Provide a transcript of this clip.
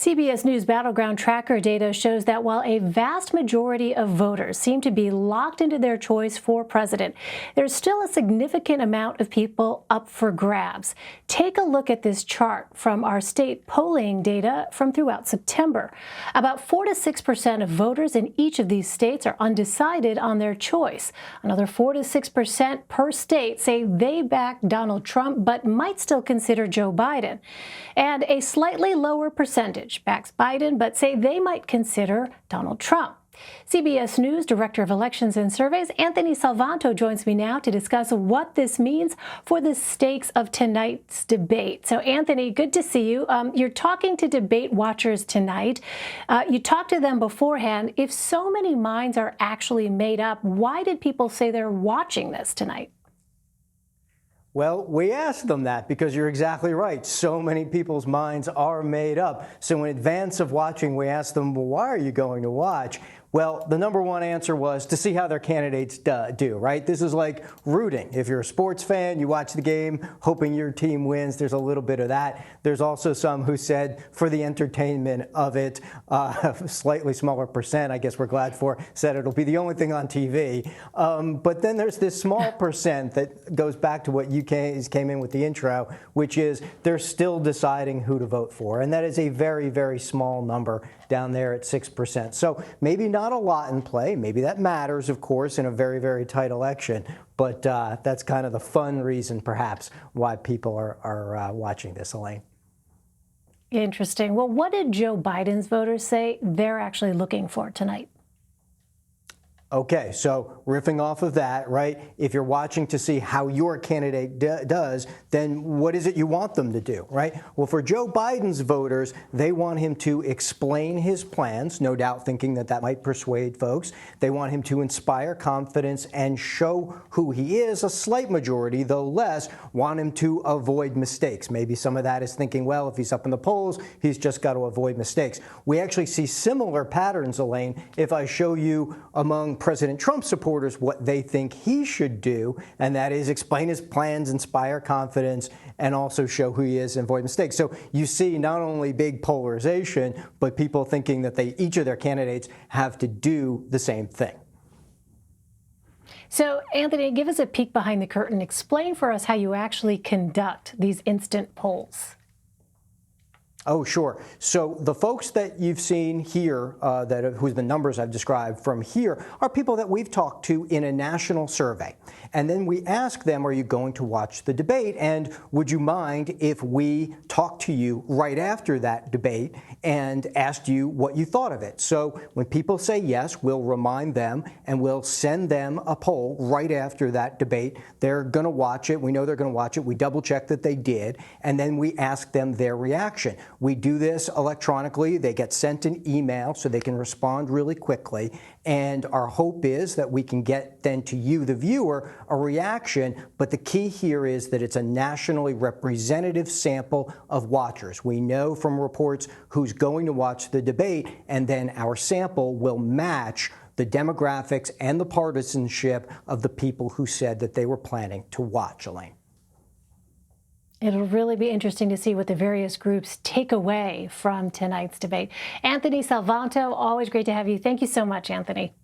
CBS News Battleground Tracker data shows that while a vast majority of voters seem to be locked into their choice for president, there's still a significant amount of people up for grabs. Take a look at this chart from our state polling data from throughout September. About 4 to 6% of voters in each of these states are undecided on their choice. Another 4 to 6% per state say they back Donald Trump but might still consider Joe Biden. And a slightly lower percentage backs Biden, but say they might consider Donald Trump. CBS News Director of Elections and Surveys, Anthony Salvanto, joins me now to discuss what this means for the stakes of tonight's debate. So, Anthony, good to see you. You're talking to debate watchers tonight. You talked to them beforehand. If so many minds are actually made up, why did people say they're watching this tonight? Well, we asked them that because you're exactly right. So many people's minds are made up. So in advance of watching, we asked them, well, why are you going to watch? Well, the number one answer was to see how their candidates do, right? This is like rooting. If you're a sports fan, you watch the game hoping your team wins. There's a little bit of that. There's also some who said for the entertainment of it, slightly smaller percent, I guess we're glad for, said it'll be the only thing on TV. But then there's this small percent that goes back to what you came in with the intro, which is they're still deciding who to vote for. And that is a very, very small number down there at 6%. So maybe not a lot in play. Maybe that matters, of course, in a very, very tight election. But that's kind of the fun reason, perhaps, why people are watching this, Elaine. Interesting. Well, what did Joe Biden's voters say they're actually looking for tonight? Okay, so riffing off of that, right, if you're watching to see how your candidate does, then what is it you want them to do, right? Well, for Joe Biden's voters, they want him to explain his plans, no doubt thinking that that might persuade folks. They want him to inspire confidence and show who he is. A slight majority, though less, want him to avoid mistakes. Maybe some of that is thinking, well, if he's up in the polls, he's just got to avoid mistakes. We actually see similar patterns, Elaine, if I show you among President Trump supporters what they think he should do, and that is explain his plans, inspire confidence, and also show who he is and avoid mistakes. So you see not only big polarization, but people thinking that each of their candidates have to do the same thing. So, Anthony, give us a peek behind the curtain. Explain for us how you actually conduct these instant polls. Oh, sure. So the folks that you've seen here, whose the numbers I've described from here, are people that we've talked to in a national survey. And then we ask them, are you going to watch the debate? And would you mind if we talked to you right after that debate and asked you what you thought of it? So when people say yes, we'll remind them and we'll send them a poll right after that debate. They're going to watch it. We know they're going to watch it. We double check that they did. And then we ask them their reaction. We do this electronically. They get sent an email so they can respond really quickly. And our hope is that we can get then to you, the viewer, a reaction. But the key here is that it's a nationally representative sample of watchers. We know from reports who's going to watch the debate, and then our sample will match the demographics and the partisanship of the people who said that they were planning to watch, Elaine. It'll really be interesting to see what the various groups take away from tonight's debate. Anthony Salvanto, always great to have you. Thank you so much, Anthony.